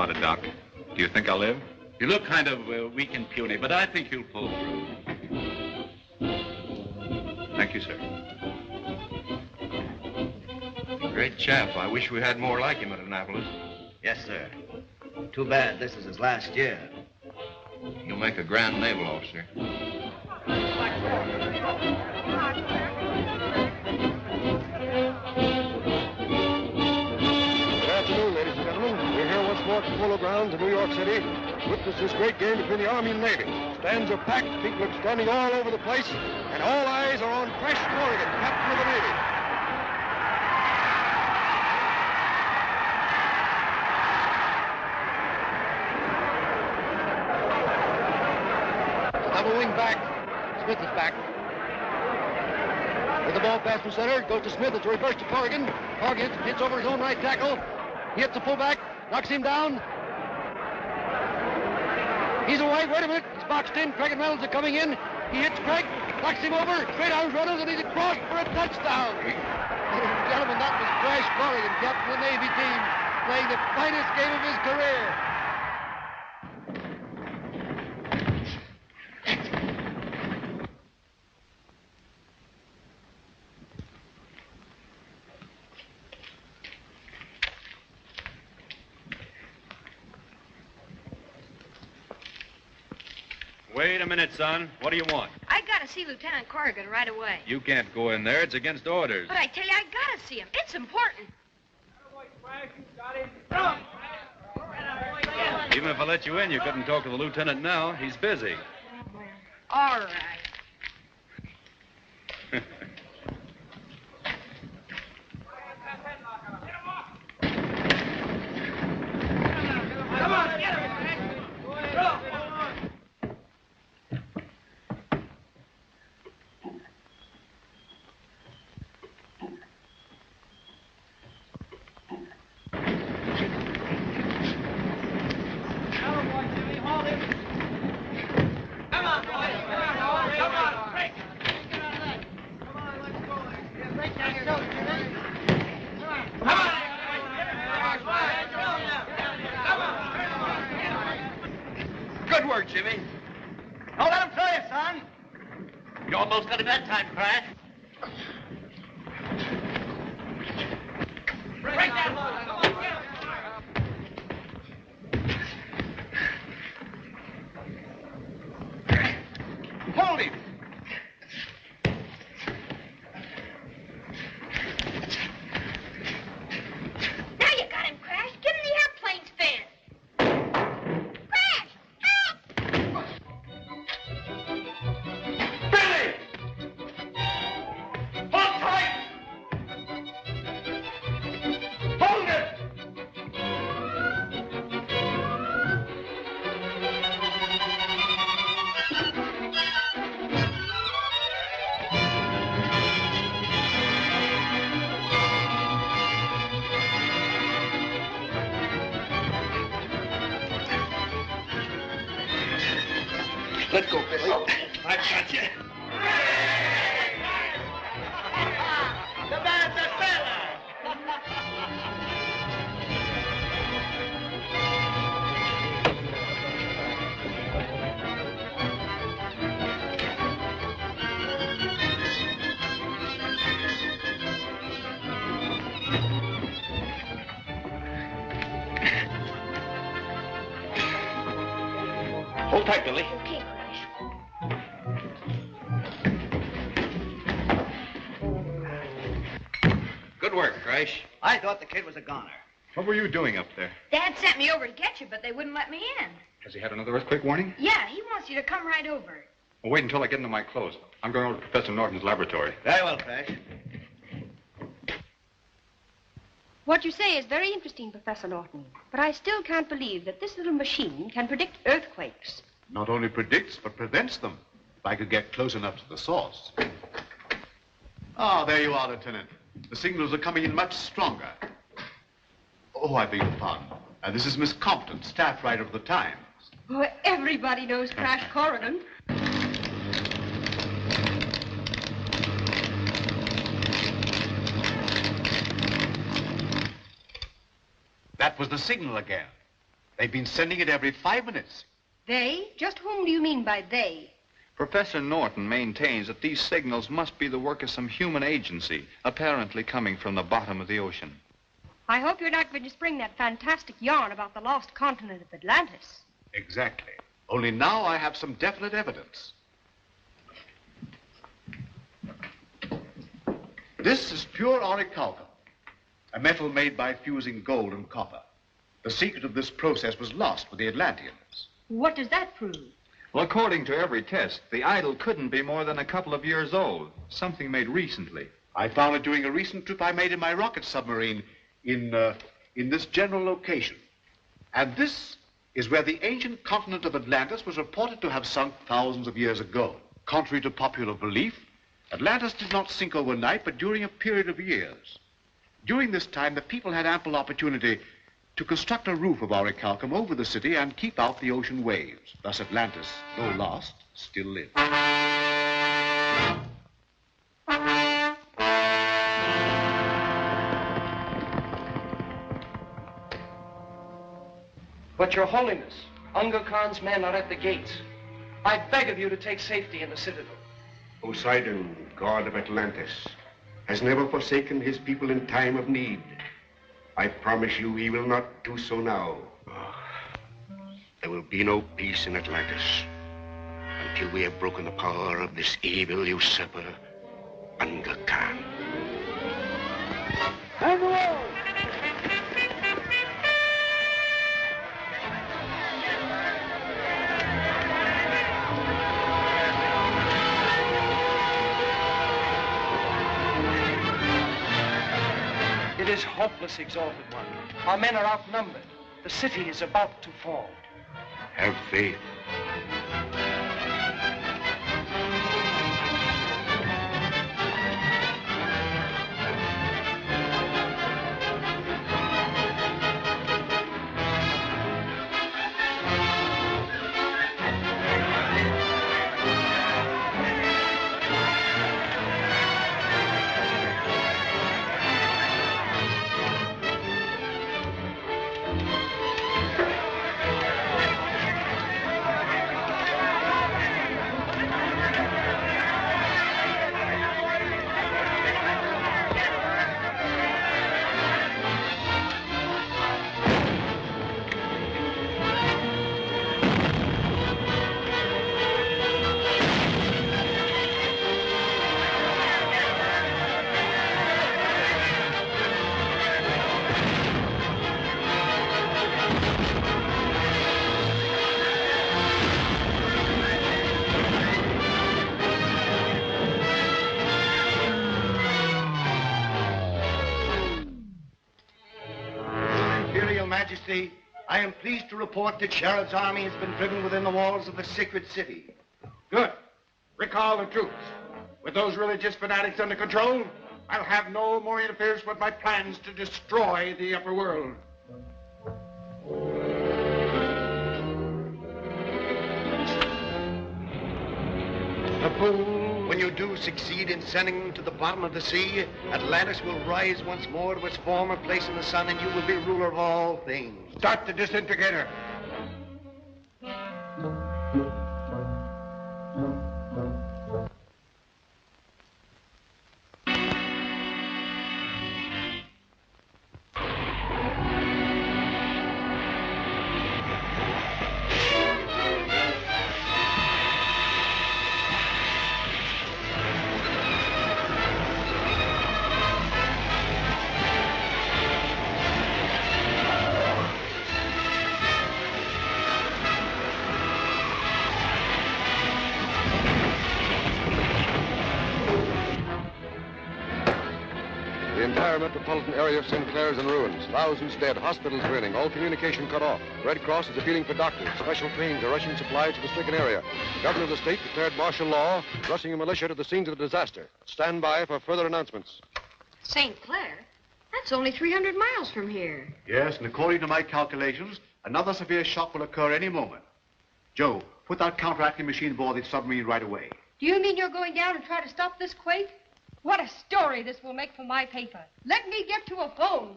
about it, Doc. Do you think I'll live? You look kind of weak and puny, but I think you'll pull through. Thank you, sir. Great chap. I wish we had more like him at Annapolis. Yes, sir. Too bad this is his last year. He'll make a grand naval officer. Good afternoon, ladies and gentlemen. We're here once more at the Polo Grounds in New York City to witness this great game between the Army and Navy. Stands are packed, people are standing all over the place, and all eyes are on Ray Corrigan, captain of the Navy. Double wing back. Smith is back. With the ball pass from center, goes to Smith. It's a reverse to Corrigan. Corrigan hits over his own right tackle. He hits the fullback, knocks him down. He's away. Wait a minute. He's boxed in. Craig and Reynolds are coming in. He hits Craig, knocks him over. Straight out Reynolds, and he's across for a touchdown. Ladies and gentlemen, that was Ray Corrigan, captain of the Navy team, playing the finest game of his career. Wait a minute, son. What do you want? I gotta see Lieutenant Corrigan right away. You can't go in there. It's against orders. But I tell you, I gotta see him. It's important. Even if I let you in, you couldn't talk to the lieutenant now. He's busy. All right. Come on, get him! Good work, Jimmy. Don't let him throw you, son. You almost got him that time, Crash. Break that load. Come on, get him. Hold him. Now you got him, Crash. Get in the airplane's fan. Crash! Help! Billy! Hold tight! Hold it! Let go, Billy. I got you. The man's a sailor! Hold tight, Billy. Okay, Crash. Good work, Crash. I thought the kid was a goner. What were you doing up there? Dad sent me over to get you, but they wouldn't let me in. Has he had another earthquake warning? Yeah, he wants you to come right over. Well, wait until I get into my clothes. I'm going over to Professor Norton's laboratory. Very well, Crash. What you say is very interesting, Professor Norton, but I still can't believe that this little machine can predict earthquakes. Not only predicts, but prevents them. If I could get close enough to the source. Ah, there you are, Lieutenant. The signals are coming in much stronger. Oh, I beg your pardon. This is Miss Compton, staff writer of the Times. Oh, everybody knows Crash Corrigan. That was the signal again. They've been sending it every 5 minutes. They? Just whom do you mean by they? Professor Norton maintains that these signals must be the work of some human agency, apparently coming from the bottom of the ocean. I hope you're not going to spring that fantastic yarn about the lost continent of Atlantis. Exactly. Only now I have some definite evidence. This is pure orichalcum, a metal made by fusing gold and copper. The secret of this process was lost with the Atlanteans. What does that prove? Well, according to every test, the idol couldn't be more than a couple of years old. Something made recently. I found it during a recent trip I made in my rocket submarine in this general location. And this is where the ancient continent of Atlantis was reported to have sunk thousands of years ago. Contrary to popular belief, Atlantis did not sink overnight, but during a period of years. During this time, the people had ample opportunity to construct a roof of orichalcum over the city and keep out the ocean waves. Thus Atlantis, though lost, still lived. But Your Holiness, Unga Khan's men are at the gates. I beg of you to take safety in the citadel. Poseidon, god of Atlantis, has never forsaken his people in time of need. I promise you he will not do so now. There will be no peace in Atlantis until we have broken the power of this evil usurper, Unga Khan. It is hopeless, Exalted One. Our men are outnumbered. The city is about to fall. Have faith. Majesty, I am pleased to report that Sharad's army has been driven within the walls of the sacred city. Good. Recall the troops. With those religious fanatics under control, I'll have no more interference with my plans to destroy the upper world. When you do succeed in sending them to the bottom of the sea, Atlantis will rise once more to its former place in the sun, and you will be ruler of all things. Start the disintegrator. The entire metropolitan area of St. Clair's in ruins. Thousands dead, hospitals draining, all communication cut off. The Red Cross is appealing for doctors. Special trains are rushing supplies to the stricken area. The governor of the state declared martial law, rushing a militia to the scenes of the disaster. Stand by for further announcements. St. Clair? That's only 300 miles from here. Yes, and according to my calculations, another severe shock will occur any moment. Joe, put that counteracting machine aboard the submarine right away. Do you mean you're going down and try to stop this quake? What a story this will make for my paper. Let me get to a phone.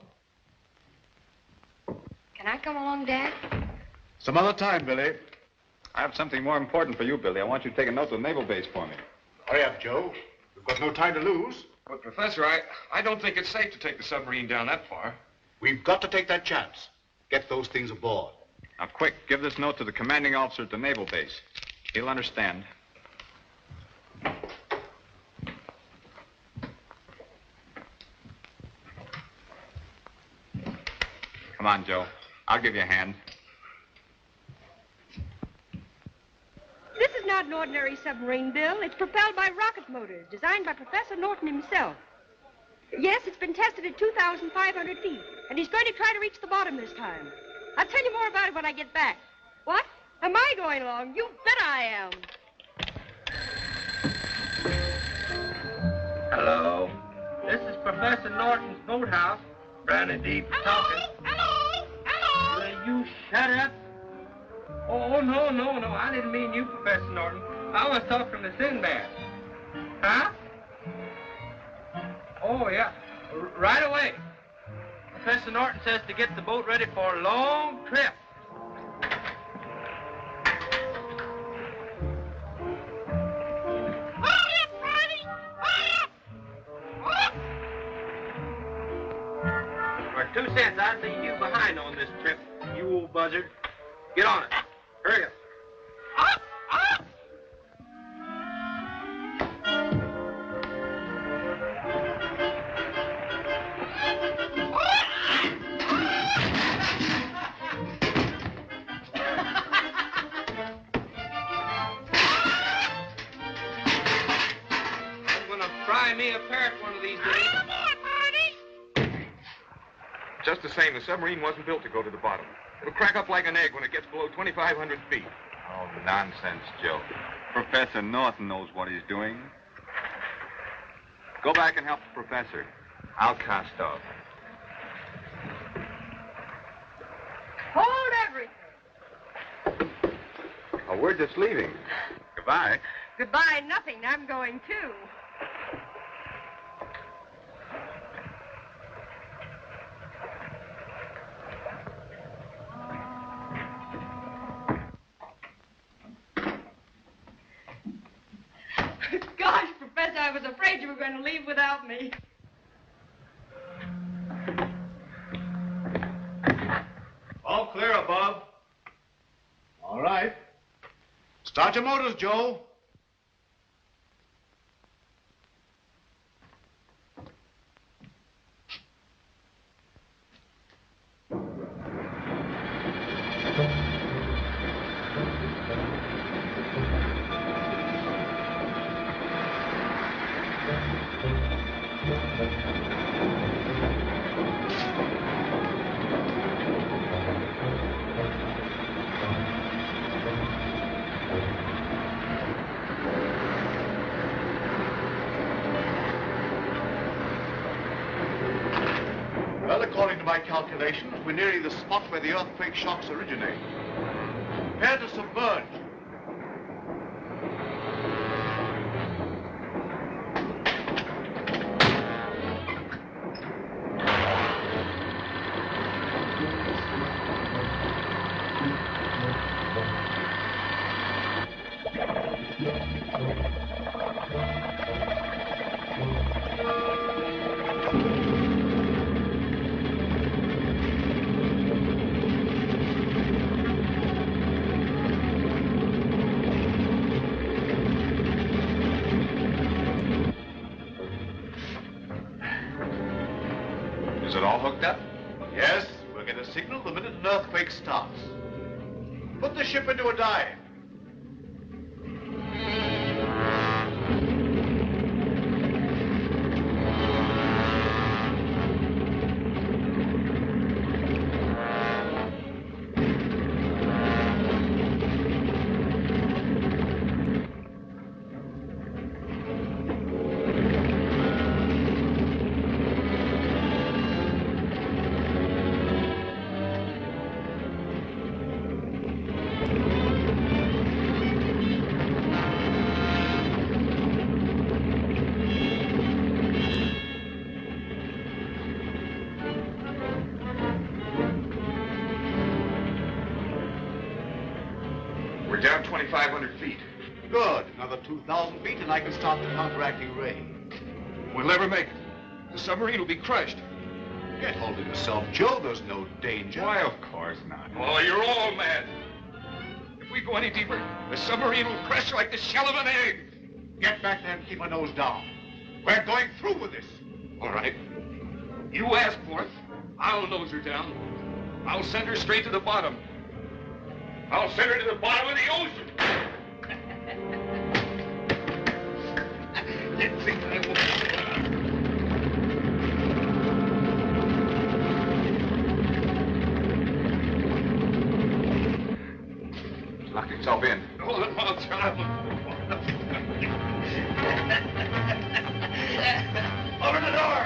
Can I come along, Dad? Some other time, Billy. I have something more important for you, Billy. I want you to take a note to the naval base for me. Hurry up, Joe. We've got no time to lose. But, Professor, I don't think it's safe to take the submarine down that far. We've got to take that chance. Get those things aboard. Now, quick, give this note to the commanding officer at the naval base. He'll understand. Come on, Joe. I'll give you a hand. This is not an ordinary submarine, Bill. It's propelled by rocket motors, designed by Professor Norton himself. Yes, it's been tested at 2,500 feet, and he's going to try to reach the bottom this time. I'll tell you more about it when I get back. What? Am I going along? You bet I am. Hello. This is Professor Norton's boathouse. Brownie Deep talking. Hello. Will you shut up? Oh, no. I didn't mean you, Professor Norton. I was talking to Sinbad. Huh? Oh, yeah. Right away. Professor Norton says to get the boat ready for a long trip. Hurry up, Friday. Hurry up. For 2 cents, I'd leave you behind on this trip, you old buzzard. Get on it. Hurry up. I'm gonna fry me a parrot one of these days. Just the same, the submarine wasn't built to go to the bottom. It'll crack up like an egg when it gets below 2,500 feet. Oh, nonsense, Joe. Professor Norton knows what he's doing. Go back and help the professor. I'll cast off. Hold everything. Oh, we're just leaving. Goodbye. Goodbye, nothing. I'm going too. Gosh, Professor, I was afraid you were going to leave without me. All clear above. All right. Start your motors, Joe. Well, according to my calculations, we're nearing the spot where the earthquake shocks originate. Prepare to submerge. Is it all hooked up? Yes, we'll get a signal the minute an earthquake starts. Put the ship into a dive. 2,500 feet. Good. Another 2,000 feet and I can start the counteracting ray. We'll never make it. The submarine will be crushed. Get hold of yourself, Joe. There's no danger. Why, of course not. Oh, you're all mad. If we go any deeper, the submarine will crash like the shell of an egg. Get back there and keep our nose down. We're going through with this. All right. You ask for it. I'll nose her down. I'll send her straight to the bottom. I'll send her to the bottom of the ocean. You think I won't? Lock yourself in. Hold it, I'll try. Open the door!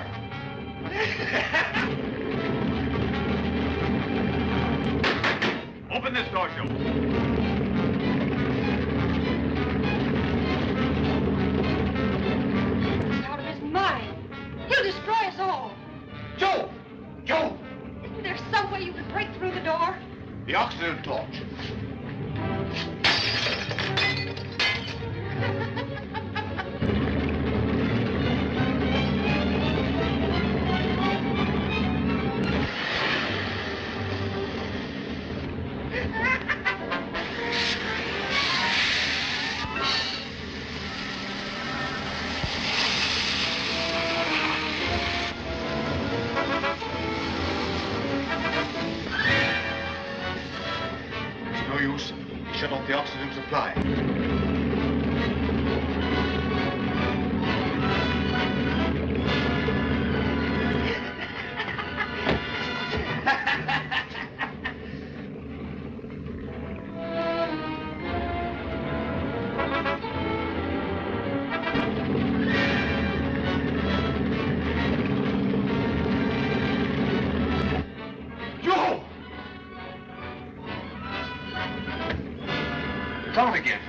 Open this door, Joe. He's out of his mind. He'll destroy us all. Joe! Joe! Isn't there some way you could break through the door? The oxygen torch. Shut off the oxygen supply. Tell him again.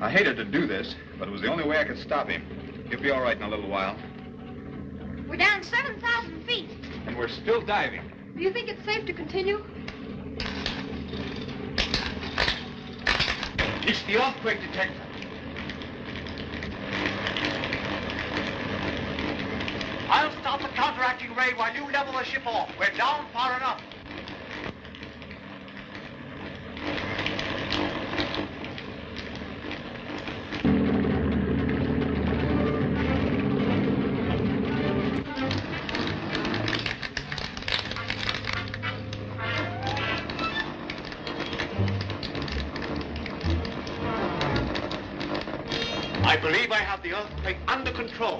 I hated to do this, but it was the only way I could stop him. He'll be all right in a little while. We're down 7,000 feet. And we're still diving. Do you think it's safe to continue? It's the earthquake detector. I'll stop the counteracting ray while you level the ship off. We're down far enough. I believe I have the earthquake under control.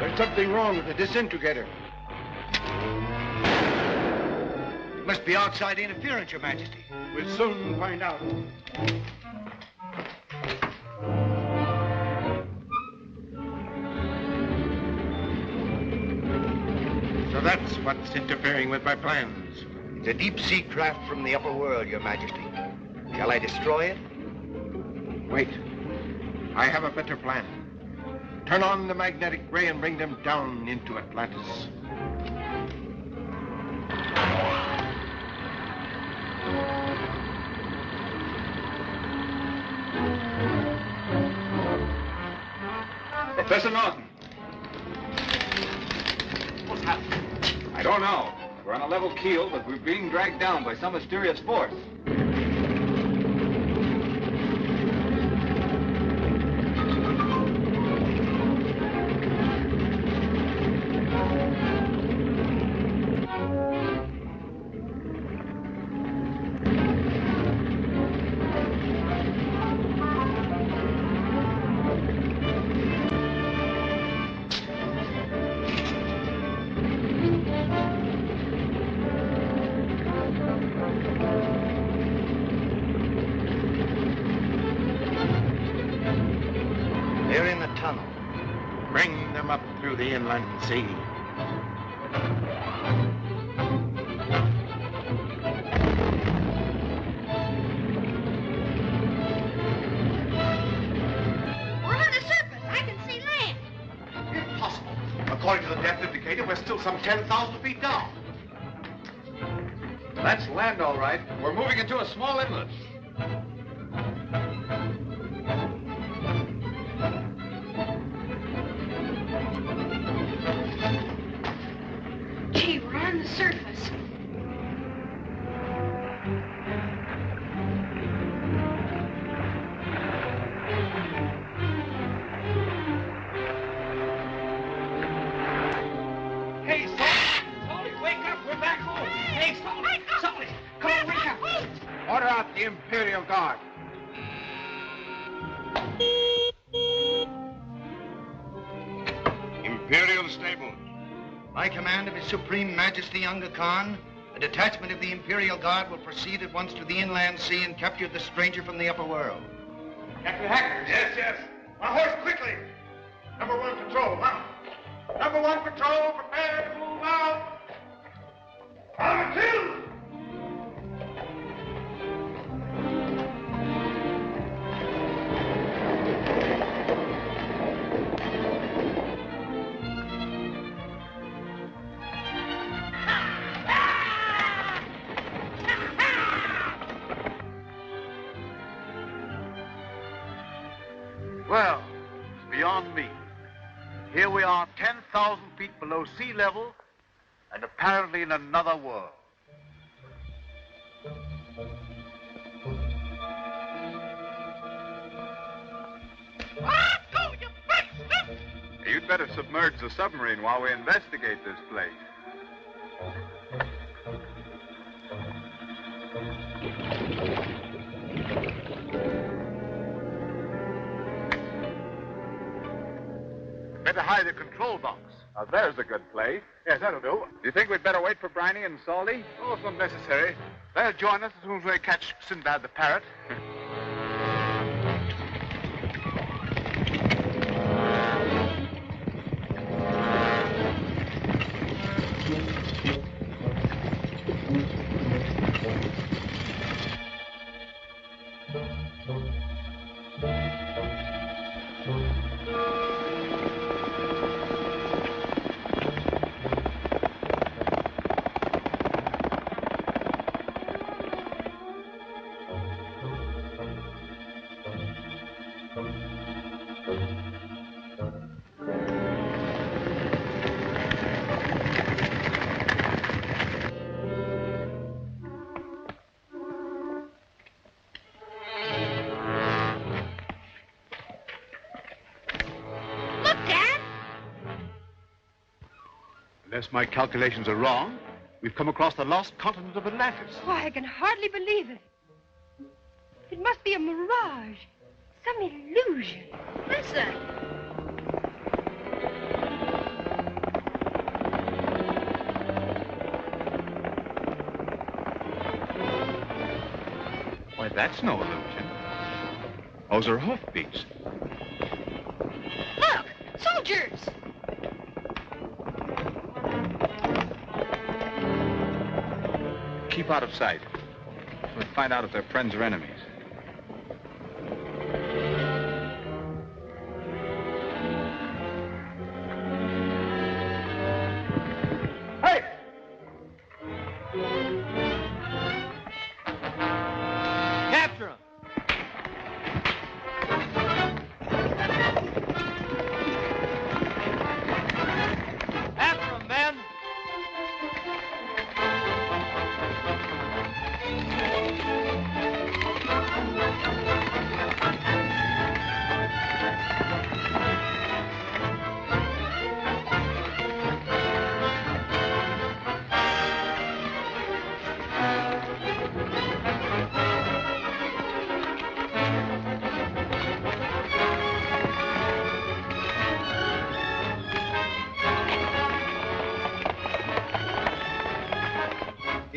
There's something wrong with the disintegrator. It must be outside interference, Your Majesty. We'll soon find out. So that's what's interfering with my plans. It's a deep-sea craft from the upper world, Your Majesty. Shall I destroy it? Wait. I have a better plan. Turn on the magnetic ray and bring them down into Atlantis. Professor Norton. What's happening? I don't know. We're on a level keel, but we're being dragged down by some mysterious force. They're in the tunnel. Bring them up through the inland sea. We're on the surface. I can see land. Impossible. According to the depth indicator, we're still some 10,000 feet down. That's land, all right. We're moving into a small inlet. Gee, we're on the surface. Hey, Salty, wake up. We're back home. Hey, Salty, come on, wake up. Order out the Imperial Guard. Imperial Stables. By command of His Supreme Majesty Unga Khan, a detachment of the Imperial Guard will proceed at once to the inland sea and capture the stranger from the upper world. Captain Hackers. Yes, yes. My horse, quickly. Number 1 patrol, huh? Number 1 patrol, prepare to move out. Number 2. Well, it's beyond me. Here we are 10,000 feet below sea level and apparently in another world. You'd better submerge the submarine while we investigate this place. Better hide the control box. Now, there's a good place. Yes, that'll do. Do you think we'd better wait for Briny and Salty? Oh, it's not necessary. They'll join us as soon as we catch Sinbad the parrot. Unless my calculations are wrong, we've come across the lost continent of Atlantis. Why, I can hardly believe it. It must be a mirage, some illusion. Listen. Why, that's no illusion. Those are hoofbeats. Look, soldiers. Keep out of sight. We'll find out if they're friends or enemies.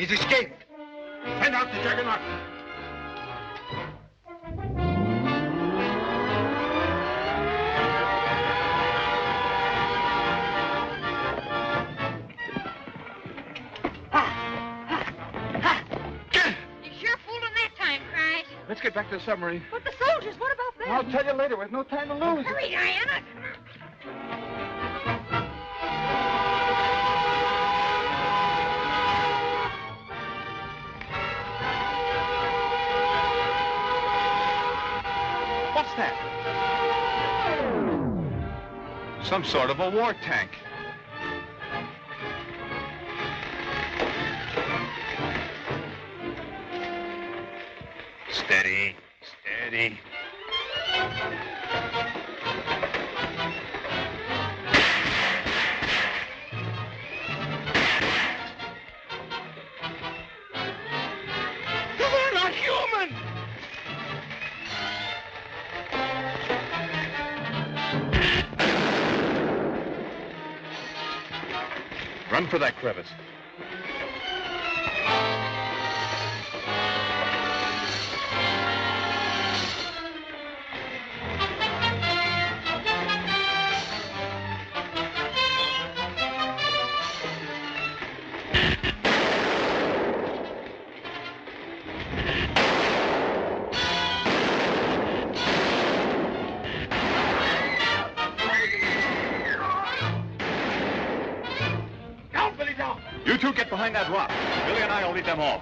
He's escaped. Send out the juggernaut. You sure fooled him that time, Crash. Let's get back to the submarine. But the soldiers, what about them? I'll tell you later. With no time to lose. Hurry, Diana. What's that? Some sort of a war tank. Steady, steady. They're not human! Run for that crevice. You two get behind that rock. Billy and I will lead them off.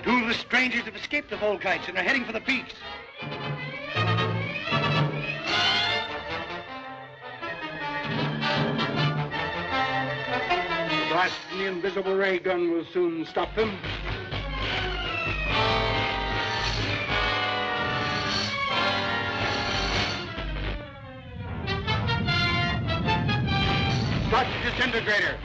Two of the strangers have escaped the Volkites and are heading for the peaks. The blast from the invisible ray gun will soon stop them. Start the disintegrator.